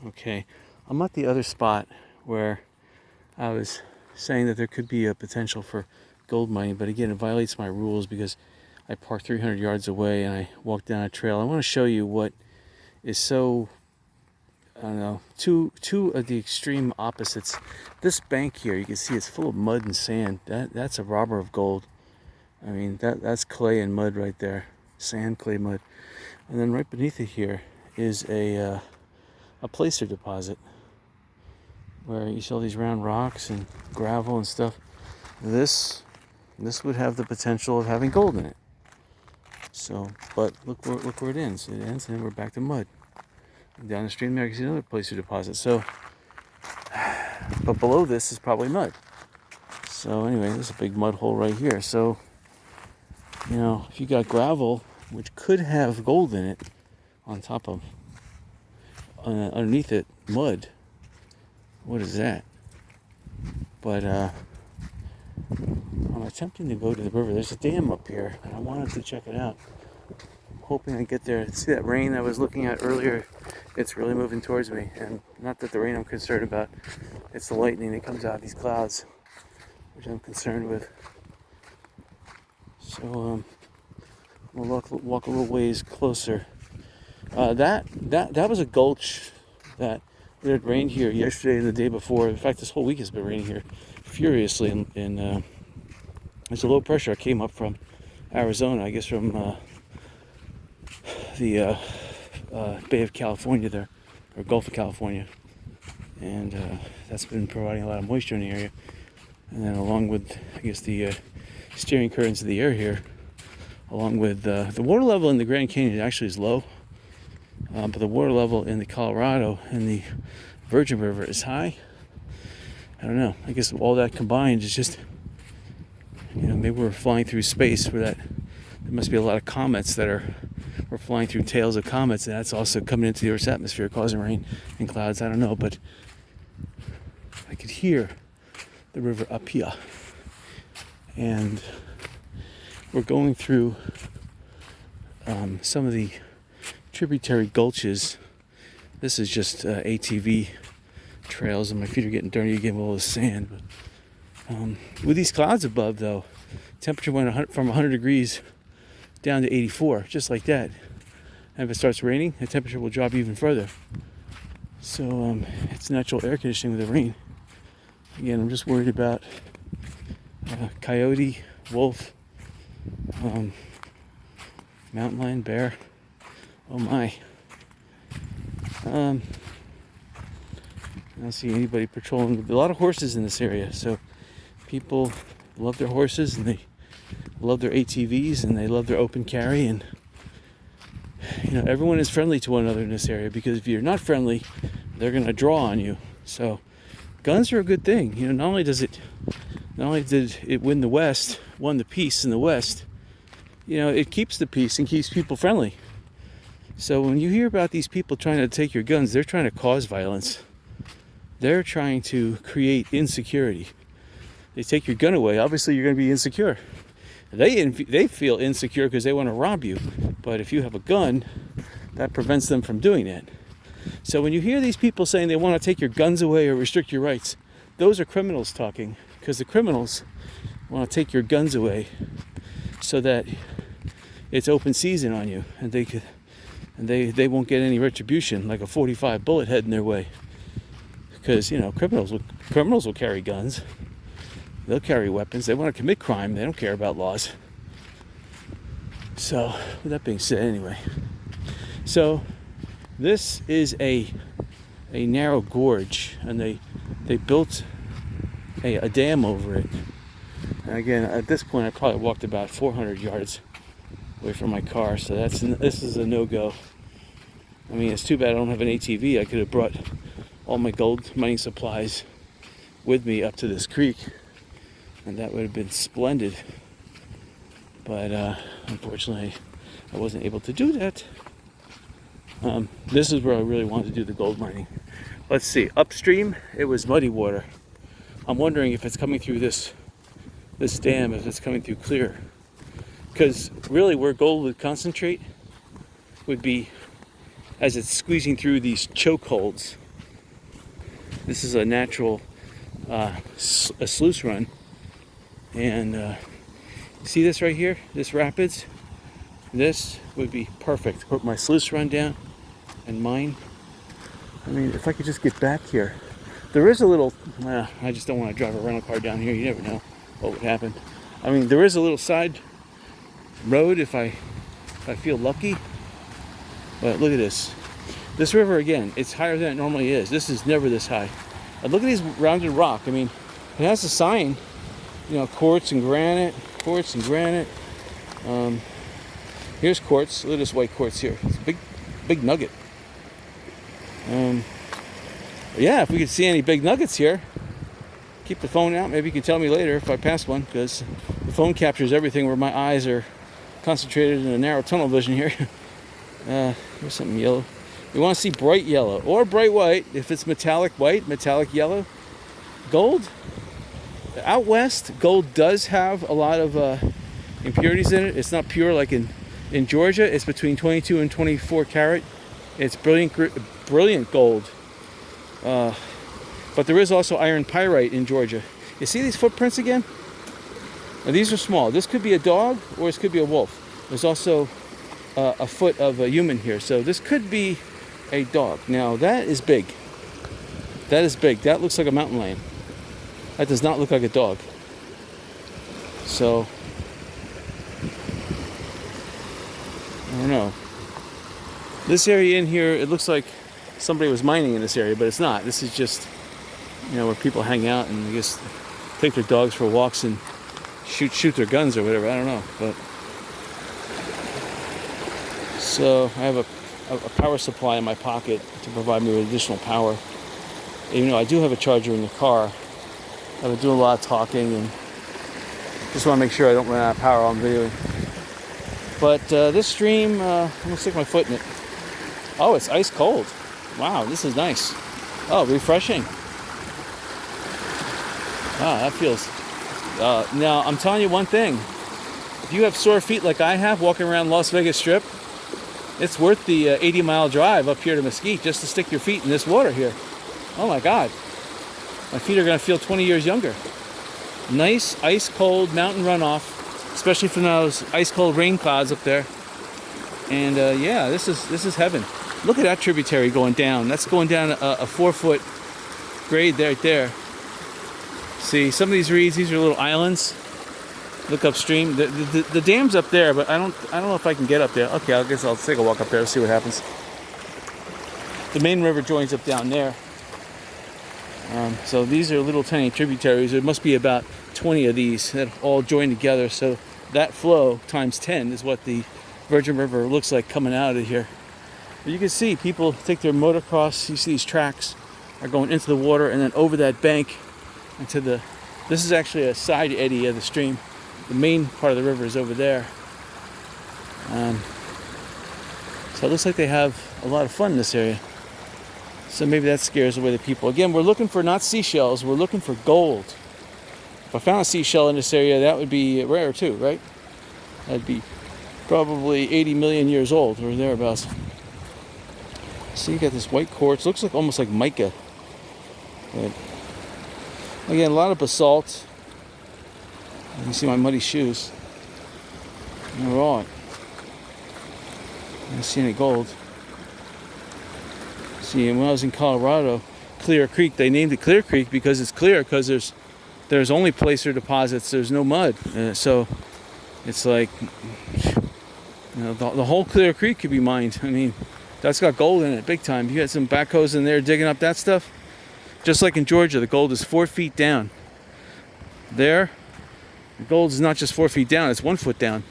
Okay, I'm at the other spot where I was saying that there could be a potential for gold mining, but again, it violates my rules because I parked 300 yards away and I walked down a trail. I want to show you what is so, I don't know, two of the extreme opposites. This bank here, you can see it's full of mud and sand. That's a robber of gold. I mean, that's clay and mud right there. Sand, clay, mud. And then right beneath it here is a placer deposit where you see all these round rocks and gravel and stuff. This would have the potential of having gold in it. So, but look where it ends. It ends, and then we're back to mud. And down the stream there, you can see another placer deposit. So, but below this is probably mud. So anyway, there's a big mud hole right here. So, you know, if you got gravel, which could have gold in it, on top of, underneath it, mud. What is that? But I'm attempting to go to the river. There's a dam up here, and I wanted to check it out. I'm hoping I get there. See that rain I was looking at earlier? It's really moving towards me, and not that the rain I'm concerned about. It's the lightning that comes out of these clouds, which I'm concerned with. So we'll walk a little ways closer. That was a gulch that it had rained here yesterday and the day before. In fact, this whole week has been raining here furiously. And there's a low pressure that came up from Arizona, I guess from the Bay of California there, or Gulf of California. And that's been providing a lot of moisture in the area. And then along with, I guess, the steering currents of the air here, along with the water level in the Grand Canyon actually is low. But the water level in the Colorado and the Virgin River is high. I don't know. I guess all that combined is just, you know, maybe we're flying through space where there must be a lot of comets we're flying through tails of comets, and that's also coming into the Earth's atmosphere causing rain and clouds. I don't know, but I could hear the river up here. And we're going through some of the tributary gulches. This is just ATV trails, and my feet are getting dirty again with all the sand. But with these clouds above, though, temperature went from 100 degrees down to 84, just like that. And if it starts raining, the temperature will drop even further. So it's natural air conditioning with the rain. Again, I'm just worried about coyote, wolf, mountain lion, bear. Oh my. I don't see anybody patrolling. A lot of horses in this area, so people love their horses and they love their ATVs and they love their open carry, and you know, everyone is friendly to one another in this area, because if you're not friendly, they're going to draw on you. So guns are a good thing. You know, not only did it won the peace in the West, you know, it keeps the peace and keeps people friendly. So when you hear about these people trying to take your guns, they're trying to cause violence. They're trying to create insecurity. They take your gun away, obviously you're going to be insecure. They feel insecure because they want to rob you. But if you have a gun, that prevents them from doing that. So when you hear these people saying they want to take your guns away or restrict your rights, those are criminals talking, because the criminals want to take your guns away so that it's open season on you, and they won't get any retribution, like a 45 bullet heading their way. Because, you know, criminals will carry guns. They'll carry weapons. They want to commit crime. They don't care about laws. So, with that being said, anyway. So, this is a narrow gorge, and they built a dam over it. And again, at this point, I probably walked about 400 yards away from my car, so this is a no-go. I mean, it's too bad I don't have an ATV. I could have brought all my gold mining supplies with me up to this creek, and that would have been splendid. But unfortunately, I wasn't able to do that. This is where I really wanted to do the gold mining. Let's see. Upstream, it was muddy water. I'm wondering if it's coming through this dam, if it's coming through clear. Because really, where gold would concentrate would be as it's squeezing through these choke holds This is a natural a sluice run. And see this right here? This rapids? This would be perfect. Put my sluice run down and mine. I mean, if I could just get back here. There is a little, I just don't want to drive a rental car down here. You never know what would happen. I mean, there is a little side road if I feel lucky. But look at this. This river, again, it's higher than it normally is. This is never this high. And look at these rounded rock. I mean, it has a sign, you know, quartz and granite, quartz and granite. Here's quartz. Look at this white quartz here. It's a big nugget. Yeah, if we could see any big nuggets here, keep the phone out. Maybe you can tell me later if I pass one, because the phone captures everything where my eyes are concentrated in a narrow tunnel vision here. Here's something yellow. We want to see bright yellow or bright white. If it's metallic white, metallic yellow, gold. Out west, gold does have a lot of impurities in it. It's not pure like in Georgia. It's between 22 and 24 karat. It's brilliant gold. But there is also iron pyrite in Georgia. You see these footprints again? Now these are small. This could be a dog or this could be a wolf. There's also a foot of a human here. So this could be a dog. Now that is big. That is big. That looks like a mountain lion. That does not look like a dog. So, I don't know. This area in here, it looks like somebody was mining in this area, but it's not. This is just, you know, where people hang out and I guess take their dogs for walks and shoot their guns or whatever. I don't know. But so I have a power supply in my pocket to provide me with additional power. Even though I do have a charger in the car, I've been doing a lot of talking and just want to make sure I don't run out of power while I'm videoing. But this stream, I'm going to stick my foot in it. Oh, it's ice cold. Wow, this is nice. Oh, refreshing. Wow, that feels... now, I'm telling you one thing. If you have sore feet like I have walking around Las Vegas Strip, it's worth the 80-mile drive up here to Mesquite just to stick your feet in this water here. Oh my God. My feet are going to feel 20 years younger. Nice, ice-cold mountain runoff, especially from those ice-cold rain clouds up there. And yeah, this is heaven. Look at that tributary going down. That's going down a 4-foot grade right there. See, some of these reeds, these are little islands. Look upstream. The dam's up there, but I don't know if I can get up there. Okay, I guess I'll take a walk up there to see what happens. The main river joins up down there. So these are little tiny tributaries. There must be about 20 of these that all join together. So that flow times 10 is what the Virgin River looks like coming out of here. But you can see people take their motocross. You see these tracks are going into the water and then over that bank into the... This is actually a side eddy of the stream. The main part of the river is over there. So it looks like they have a lot of fun in this area. So maybe that scares away the people. Again, we're looking for not seashells, we're looking for gold. If I found a seashell in this area, that would be rare too, right? That'd be probably 80 million years old or thereabouts. So you got this white quartz, looks like almost like mica. But again, a lot of basalt. You can see my muddy shoes. All right. I don't see any gold. See, when I was in Colorado, Clear Creek, they named it Clear Creek because it's clear, because there's only placer deposits, there's no mud. So it's like, you know, the whole Clear Creek could be mined. I mean, that's got gold in it, big time. You got some backhoes in there digging up that stuff. Just like in Georgia, the gold is 4 feet down. There, the gold is not just 4 feet down, it's 1 foot down.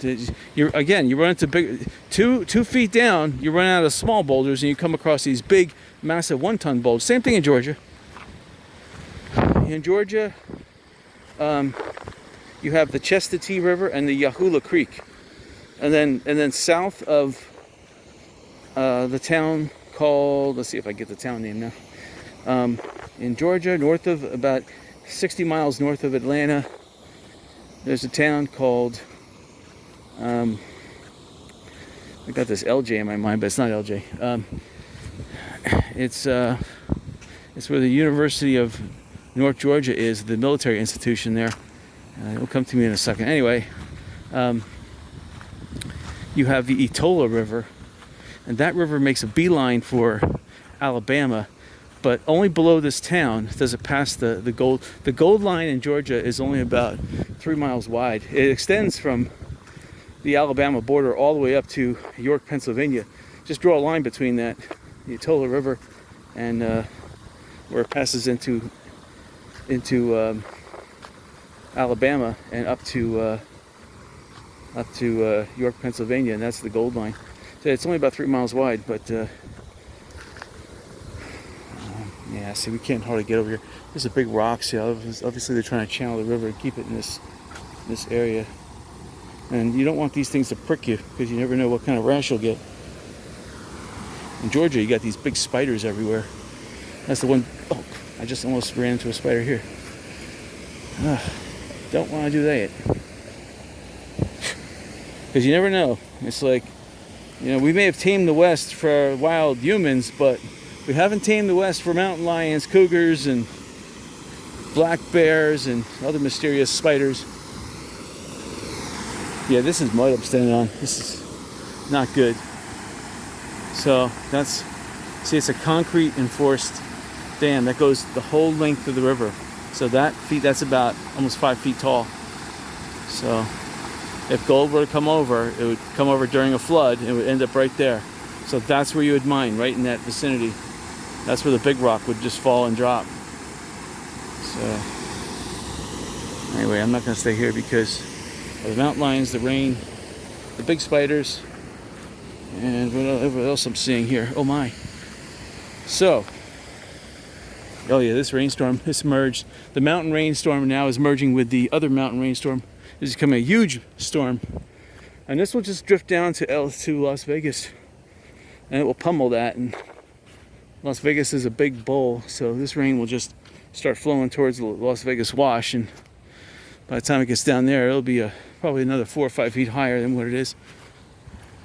You run into big, 2 feet down, you run out of small boulders and you come across these big, massive 1-ton boulders. Same thing in Georgia. In Georgia, you have the Chestatee River and the Yahula Creek. And then south of the town called, let's see if I get the town name now. In Georgia, north of about 60 miles north of Atlanta, there's a town called, I got this LJ in my mind, but it's not LJ. It's It's where the University of North Georgia is, the military institution there. It'll come to me in a second. Anyway, you have the Etola River, and that river makes a beeline for Alabama, but only below this town does it pass the gold. The gold line in Georgia is only about 3 miles wide. It extends from the Alabama border all the way up to York, Pennsylvania. Just draw a line between that, the Etola River, and where it passes into Alabama and up to York, Pennsylvania, and that's the gold line. So it's only about 3 miles wide, but yeah, see, we can't hardly get over here. There's a big rock. See, obviously they're trying to channel the river and keep it in this area. And you don't want these things to prick you, because you never know what kind of rash you'll get. In Georgia, you got these big spiders everywhere. That's the one. Oh, I just almost ran into a spider here. Don't want to do that. Because you never know. It's like, we may have tamed the West for wild humans, but we haven't tamed the West for mountain lions, cougars, and black bears, and other mysterious spiders. Yeah, this is mud I'm standing on. This is not good. So see, it's a concrete enforced dam that goes the whole length of the river. So that's about almost 5 feet tall. So if gold were to come over, it would come over during a flood and it would end up right there. So that's where you would mine, right in that vicinity. That's where the big rock would just fall and drop. So anyway, I'm not going to stay here because of the mountain lions, the rain, the big spiders, and what else I'm seeing here. Oh my. So, oh yeah, this rainstorm, this merged. The mountain rainstorm now is merging with the other mountain rainstorm. This is becoming a huge storm. And this will just drift down to Las Vegas. And it will pummel that. And Las Vegas is a big bowl, so this rain will just start flowing towards the Las Vegas wash. And by the time it gets down there, it'll be probably another 4 or 5 feet higher than what it is.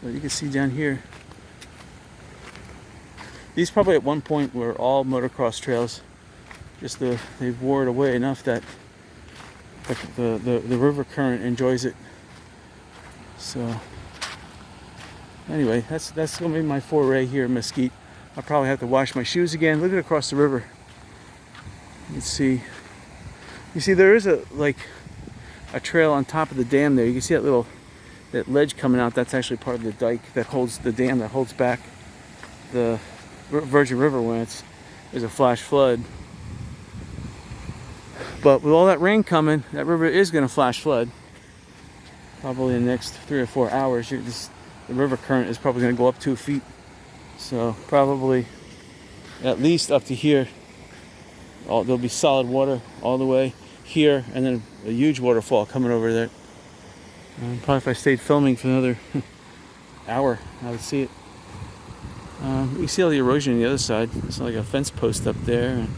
But you can see down here, these probably at one point were all motocross trails. Just they've wore it away enough that the river current enjoys it. So anyway, that's gonna be my foray here in Mesquite. I'll probably have to wash my shoes again. Look at across the river. Let's see. You see, there is a trail on top of the dam there. You can see that ledge coming out. That's actually part of the dike that holds the dam, that holds back the Virgin River when there's a flash flood. But with all that rain coming, that river is going to flash flood. Probably in the next 3 or 4 hours. The river current is probably going to go up 2 feet. So probably at least up to here. There'll be solid water all the way here, and then a huge waterfall coming over there. Probably if I stayed filming for another hour, I would see it. You see all the erosion on the other side. It's like a fence post up there, and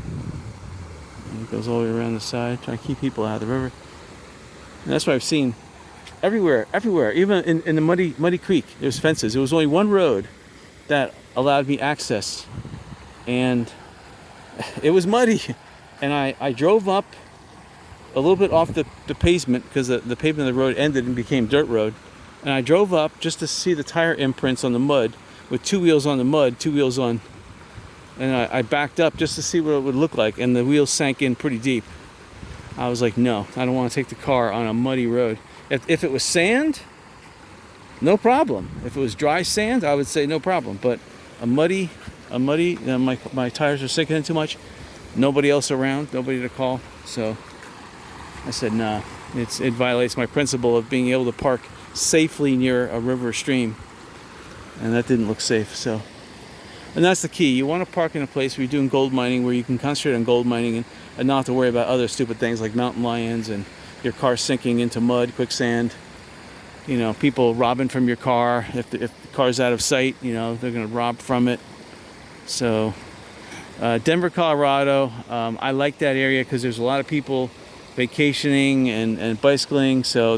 it goes all the way around the side, trying to keep people out of the river. And that's what I've seen everywhere. Even in the muddy creek, there's fences. There was only one road that allowed me access, and it was muddy. And I drove up a little bit off the pavement, because the pavement of the road ended and became dirt road. And I drove up just to see the tire imprints on the mud, with 2 wheels on the mud, 2 wheels on. And I backed up just to see what it would look like, and the wheels sank in pretty deep. I was like, no, I don't want to take the car on a muddy road. If it was sand, no problem. If it was dry sand, I would say no problem. But a muddy, my tires are sinking in too much. Nobody else around, nobody to call. So I said, nah, it violates my principle of being able to park safely near a river or stream. And that didn't look safe. And that's the key. You want to park in a place where you're doing gold mining, where you can concentrate on gold mining and not have to worry about other stupid things like mountain lions and your car sinking into mud, quicksand. People robbing from your car. If the car's out of sight, they're going to rob from it. So Denver, Colorado, I like that area because there's a lot of people vacationing and bicycling. So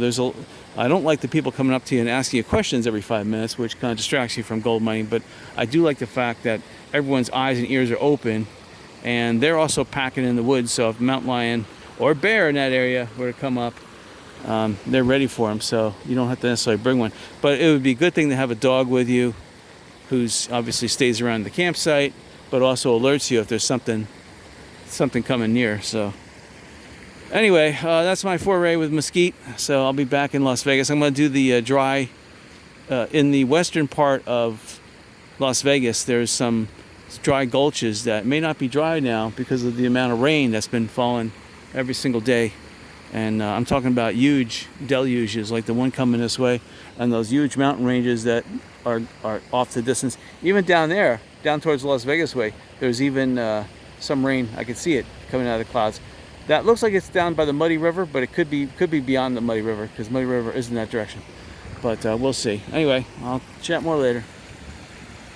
I don't like the people coming up to you and asking you questions every 5 minutes, which kind of distracts you from gold mining. But I do like the fact that everyone's eyes and ears are open, and they're also packing in the woods. So if mountain lion or bear in that area were to come up, they're ready for them. So you don't have to necessarily bring one, but it would be a good thing to have a dog with you, who's obviously stays around the campsite, but also alerts you if there's something coming near. So anyway, that's my foray with mesquite. So I'll be back in Las Vegas. I'm going to do the dry in the western part of Las Vegas. There's some dry gulches that may not be dry now because of the amount of rain that's been falling every single day. And I'm talking about huge deluges like the one coming this way, and those huge mountain ranges that are off the distance. Even down there, down towards the Las Vegas way, there's even some rain. I can see it coming out of the clouds. That looks like it's down by the Muddy River, but it could be beyond the Muddy River, because Muddy River is in that direction. But we'll see. Anyway, I'll chat more later.